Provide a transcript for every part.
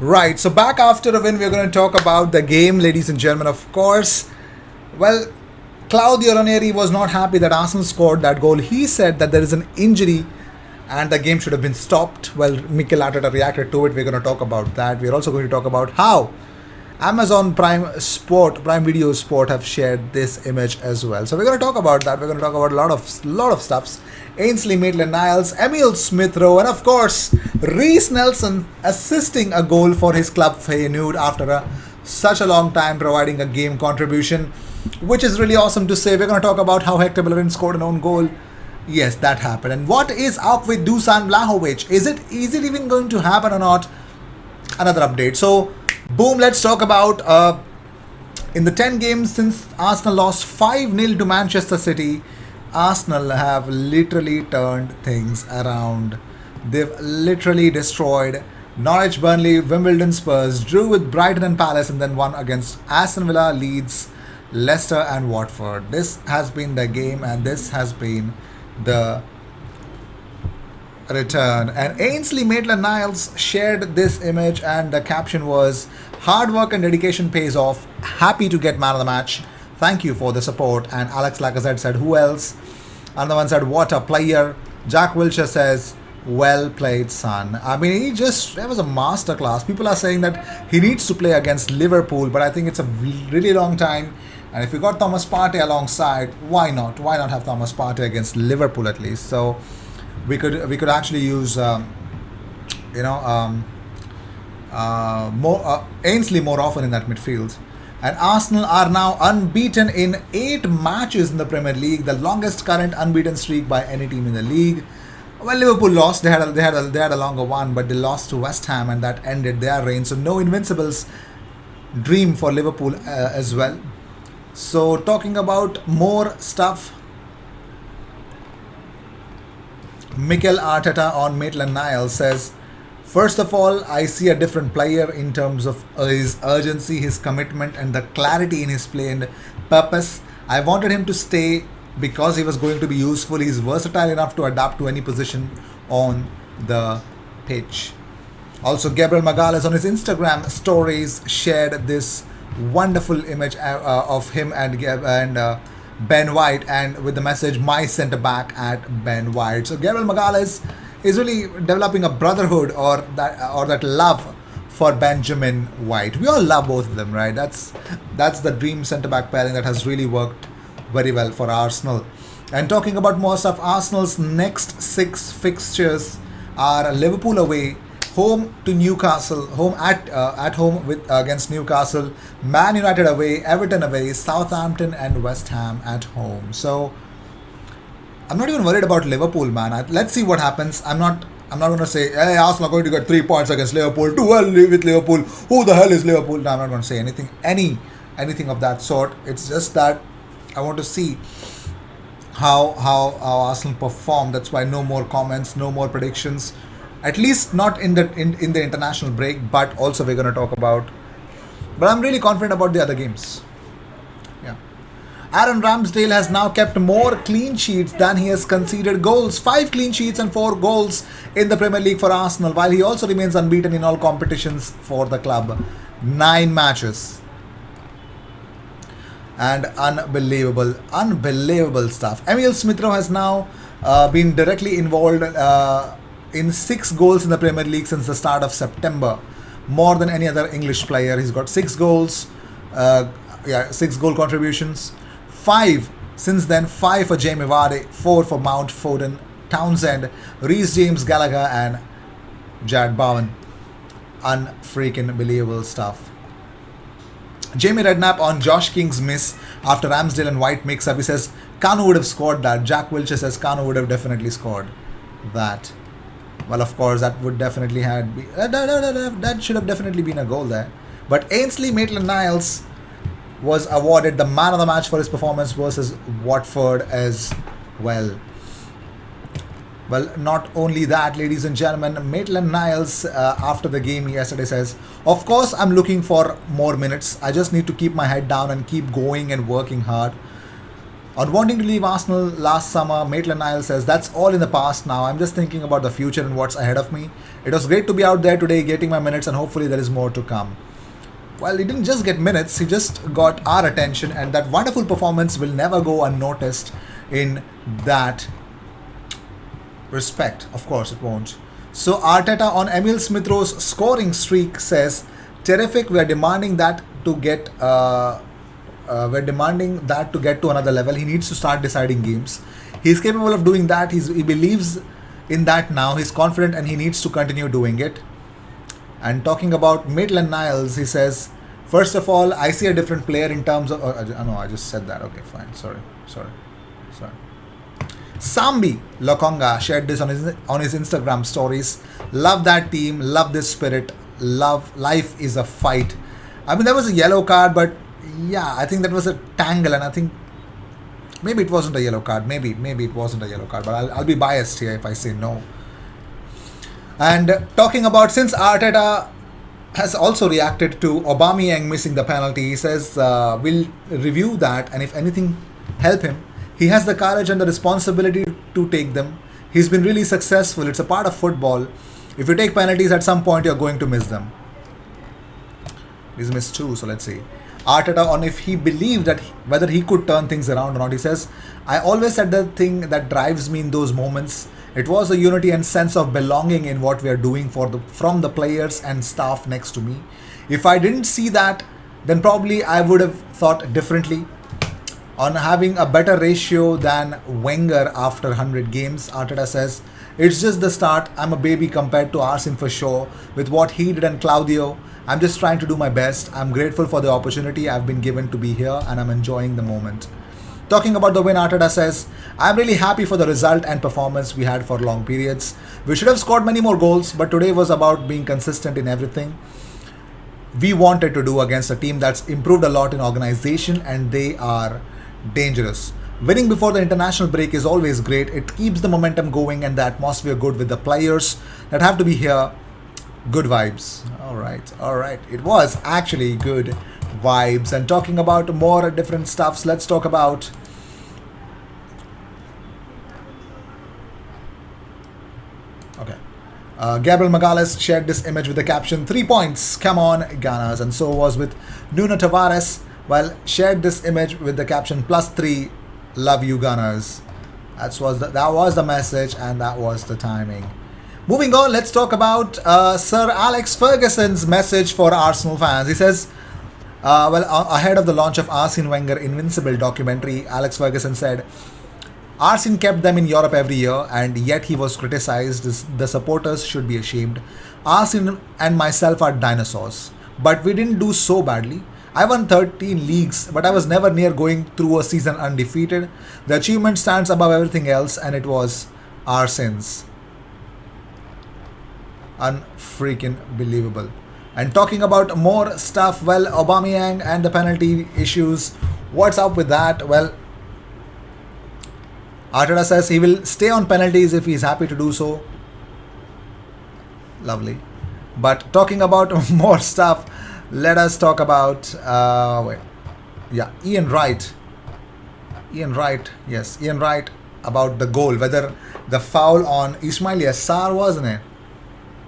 Right, so back after a win, we're going to talk about the game, ladies and gentlemen. Of course, well, Claudio Ranieri was not happy that Arsenal scored that goal. He said that there is an injury and the game should have been stopped. Well, Mikel Arteta reacted to it. We're going to talk about that. We're also going to talk about how Amazon Prime Video Sport have shared this image as well. So we're going to talk about that. We're going to talk about a lot of stuffs. Ainsley Maitland-Niles, Emil Smith-Rowe, and of course Reece Nelson assisting a goal for his club Feyenoord after such a long time, providing a game contribution, which is really awesome to say. We're going to talk about how Hector Bellerin scored an own goal. Yes, that happened. And what is up with Dusan Vlahovic? Is it even going to happen or not? Another update. So, boom, let's talk about in the 10 games since Arsenal lost 5-0 to Manchester City, Arsenal have literally turned things around. They've literally destroyed Norwich, Burnley, Wimbledon, Spurs, drew with Brighton and Palace, and then won against Aston Villa, Leeds, Leicester, and Watford. This has been the game, and this has been the return. And Ainsley Maitland-Niles shared this image, and the caption was, "Hard work and dedication pays off. Happy to get man of the match. Thank you for the support." And Alex Lacazette said, "Who else?" Another one said, "What a player." Jack Wilshere says, "Well played, son." I mean, that was a masterclass. People are saying that he needs to play against Liverpool, but I think it's a really long time. And if you got Thomas Partey alongside, why not? Why not have Thomas Partey against Liverpool at least? So we could actually use Ainsley more often in that midfield. And Arsenal are now unbeaten in 8 matches in the Premier League, the longest current unbeaten streak by any team in the league. Well, Liverpool lost. They had a longer one, but they lost to West Ham, and that ended their reign. So no invincibles dream for Liverpool as well. So talking about more stuff, Mikel Arteta on Maitland-Niles says, "First of all, I see a different player in terms of his urgency, his commitment, and the clarity in his play and purpose. I wanted him to stay because he was going to be useful. He's versatile enough to adapt to any position on the pitch." Also, Gabriel Magalhaes on his Instagram stories shared this wonderful image of him and Ben White, and with the message, "My centre back at Ben White." So Gabriel Magalhaes is really developing a brotherhood or that love for Benjamin White. We all love both of them, right? That's the dream centre back pairing that has really worked very well for Arsenal. And talking about more stuff, Arsenal's next 6 fixtures are Liverpool away, home to Newcastle, home at home with against Newcastle, Man United away, Everton away, Southampton and West Ham at home. So I'm not even worried about Liverpool, man. Let's see what happens. I'm not going to say, "Hey, Arsenal are going to get 3 points against Liverpool. Do well with Liverpool. Who the hell is Liverpool?" No, I'm not going to say anything of that sort. It's just that I want to see how Arsenal perform. That's why no more comments, no more predictions. At least not in the international break. But also we're going to talk about. But I'm really confident about the other games. Yeah. Aaron Ramsdale has now kept more clean sheets than he has conceded goals. 5 clean sheets and 4 goals in the Premier League for Arsenal, while he also remains unbeaten in all competitions for the club. 9 matches. And unbelievable stuff. Emil Smith-Rowe has now been directly involved in 6 goals in the Premier League since the start of September. More than any other English player. He's got 6 goals. 6 goal contributions. 5 since then. 5 for Jamie Vardy, 4 for Mount, Foden, Townsend, Reece James, Gallagher, and Jared Bowen. Unfreaking believable stuff. Jamie Redknapp on Josh King's miss after Ramsdale and White mix up. He says Kanu would have scored that. Jack Wilshere says Kanu would have definitely scored that. Well, of course, that would definitely that should have definitely been a goal there. But Ainsley Maitland-Niles was awarded the man of the match for his performance versus Watford as well. Well, not only that, ladies and gentlemen, Maitland-Niles after the game yesterday says, "Of course, I'm looking for more minutes. I just need to keep my head down and keep going and working hard." On wanting to leave Arsenal last summer, Maitland-Niles says, "That's all in the past now. I'm just thinking about the future and what's ahead of me. It was great to be out there today getting my minutes and hopefully there is more to come." Well, he didn't just get minutes, he just got our attention, and that wonderful performance will never go unnoticed in that respect. Of course, it won't. So, Arteta on Emil Smith Rowe's scoring streak says, "Terrific, we are demanding that to get. We're demanding that to get to another level. He needs to start deciding games. He's capable of doing that. He believes in that now. He's confident and he needs to continue doing it." And talking about Maitland-Niles, he says, "First of all, I see a different player in terms of." No, I just said that. Okay, fine. Sorry. Sambi Lokonga shared this on his Instagram stories. "Love that team. Love this spirit. Love life is a fight." I mean, there was a yellow card, but yeah, I think that was a tangle, and I think maybe it wasn't a yellow card. Maybe it wasn't a yellow card, but I'll be biased here if I say no. And talking about, since Arteta has also reacted to Aubameyang missing the penalty, he says, "We'll review that, and if anything, help him. He has the courage and the responsibility to take them. He's been really successful. It's a part of football. If you take penalties at some point, you're going to miss them." He's missed two, so let's see. Arteta on if he believed that whether he could turn things around or not. He says, "I always said the thing that drives me in those moments. It was the unity and sense of belonging in what we are doing from the players and staff next to me. If I didn't see that, then probably I would have thought differently." On having a better ratio than Wenger after 100 games, Arteta says, "It's just the start. I'm a baby compared to Arsene for sure. With what he did and Claudio, I'm just trying to do my best. I'm grateful for the opportunity I've been given to be here and I'm enjoying the moment." Talking about the win, Arteta says, "I'm really happy for the result and performance we had for long periods. We should have scored many more goals, but today was about being consistent in everything we wanted to do against a team that's improved a lot in organization, and they are dangerous. Winning before the international break is always great. It keeps the momentum going and the atmosphere good with the players that have to be here. Good vibes." All right. It was actually good vibes. And talking about more different stuffs, let's talk about Gabriel Magalhaes shared this image with the caption, "3 points, come on, Gunners." And so was with Nuno Tavares, while shared this image with the caption, +3, love you, Gunners. That was the message, and that was the timing. Moving on, let's talk about Sir Alex Ferguson's message for Arsenal fans. He says, ahead of the launch of Arsene Wenger Invincible documentary, Alex Ferguson said, "Arsene kept them in Europe every year, and yet he was criticized. The supporters should be ashamed. Arsene and myself are dinosaurs, but we didn't do so badly. I won 13 leagues, but I was never near going through a season undefeated. The achievement stands above everything else, and it was Arsene's." Unfreaking believable. And talking about more stuff, well, Aubameyang and the penalty issues. What's up with that? Well, Arteta says he will stay on penalties if he's happy to do so. Lovely. But talking about more stuff, let us talk about Ian Wright. Ian Wright about the goal, whether the foul on Ismail Yassar, wasn't it,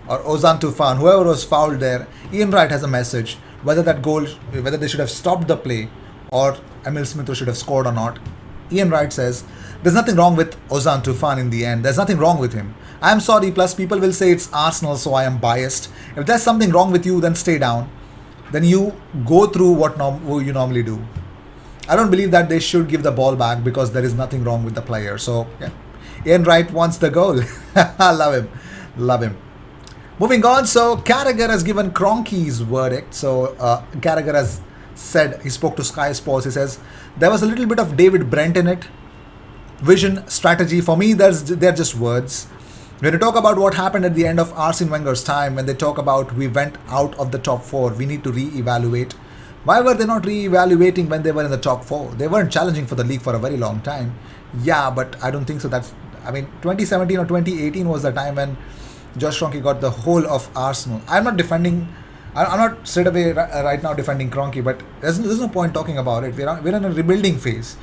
or Ozan Tufan, whoever was fouled there. Ian Wright has a message whether that goal, whether they should have stopped the play or Emil Smith should have scored or not. Ian Wright says, "There's nothing wrong with Ozan Tufan in the end. There's nothing wrong with him. I'm sorry, plus people will say it's Arsenal, so I am biased. If there's something wrong with you, then stay down. Then you go through what you normally do. I don't believe that they should give the ball back because there is nothing wrong with the player." So, yeah. Ian Wright wants the goal. I love him. Moving on, so Carragher has given Kroenke's verdict. So, Carragher has said, he spoke to Sky Sports, he says, "There was a little bit of David Brent in it. Vision, strategy, for me, they're just words. When you talk about what happened at the end of Arsene Wenger's time, when they talk about we went out of the top 4, we need to re-evaluate. Why were they not re-evaluating when they were in the top 4? They weren't challenging for the league for a very long time." Yeah, but I don't think so. 2017 or 2018 was the time when Josh Kroenke got the whole of Arsenal. I'm not straight away right now defending Kroenke, but there's no point talking about it. We're in a rebuilding phase.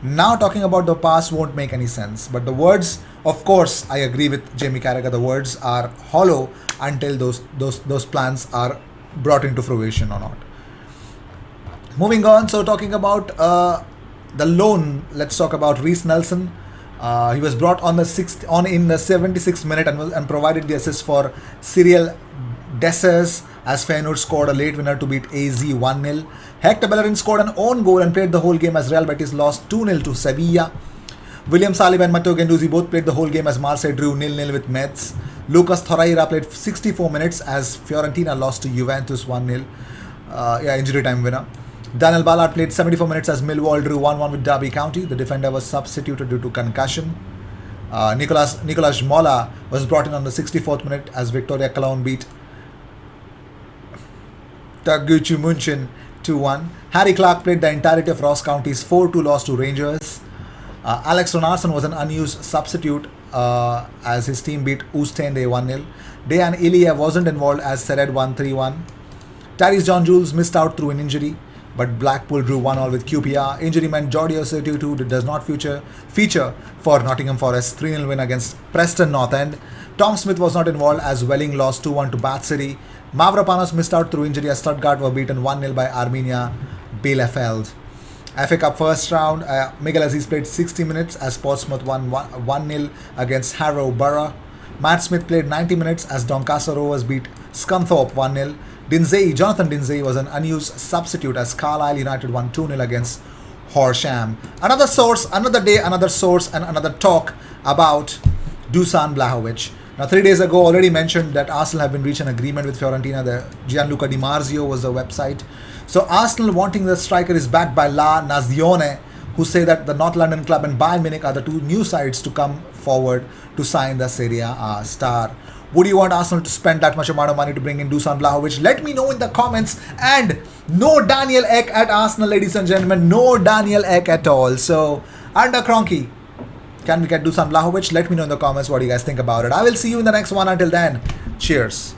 Now talking about the past won't make any sense. But the words, of course, I agree with Jamie Carragher. The words are hollow until those plans are brought into fruition or not. Moving on, so talking about the loan, let's talk about Reece Nelson. He was brought on in the 76th minute and provided the assist for Cyril Dessers as Feyenoord scored a late winner to beat AZ 1-0. Hector Bellerin scored an own goal and played the whole game as Real Betis lost 2-0 to Sevilla. William Saliba and Matteo Guendouzi both played the whole game as Marseille drew 0-0 with Metz. Lucas Torreira played 64 minutes as Fiorentina lost to Juventus 1-0. Injury time winner. Daniel Ballard played 74 minutes as Millwall drew 1-1 with Derby County. The defender was substituted due to concussion. Nicolas Mola was brought in on the 64th minute as Victoria Cologne beat Taguchi Munchen 2-1. Harry Clark played the entirety of Ross County's 4-2 loss to Rangers. Alex Ronarsson was an unused substitute as his team beat Oostende 1-0. Dejan Iliev wasn't involved as Sered won 3-1. Tyrese John Jules missed out through an injury, but Blackpool drew 1-1 with QPR. Injury meant rijoiace does not feature for Nottingham Forest 3-0 win against Preston North End. Tom Smith was not involved as Welling lost 2-1 to Bath City. Mavropanos missed out through injury as Stuttgart were beaten 1-0 by Arminia Bielefeld. FA Cup first round, Miguel Aziz played 60 minutes as Portsmouth won 1-0 against Harrow Borough. Matt Smith played 90 minutes as Doncaster Rovers beat Scunthorpe 1-0. Jonathan Dinzey was an unused substitute as Carlisle United won 2-0 against Horsham. Another source, another day, another source, and another talk about Dusan Vlahovic. Now, 3 days ago, already mentioned that Arsenal have been reached an agreement with Fiorentina. The Gianluca Di Marzio was the website. So, Arsenal wanting the striker is backed by La Nazione, who say that the North London club and Bayern Munich are the two new sides to come forward to sign the Serie A star. Would you want Arsenal to spend that much amount of money to bring in Dusan Vlahovic? Let me know in the comments. And no Daniel Ek at Arsenal, ladies and gentlemen. No Daniel Ek at all. So, under Kroenke, can we get Dusan Vlahovic? Let me know in the comments what you guys think about it. I will see you in the next one. Until then, cheers.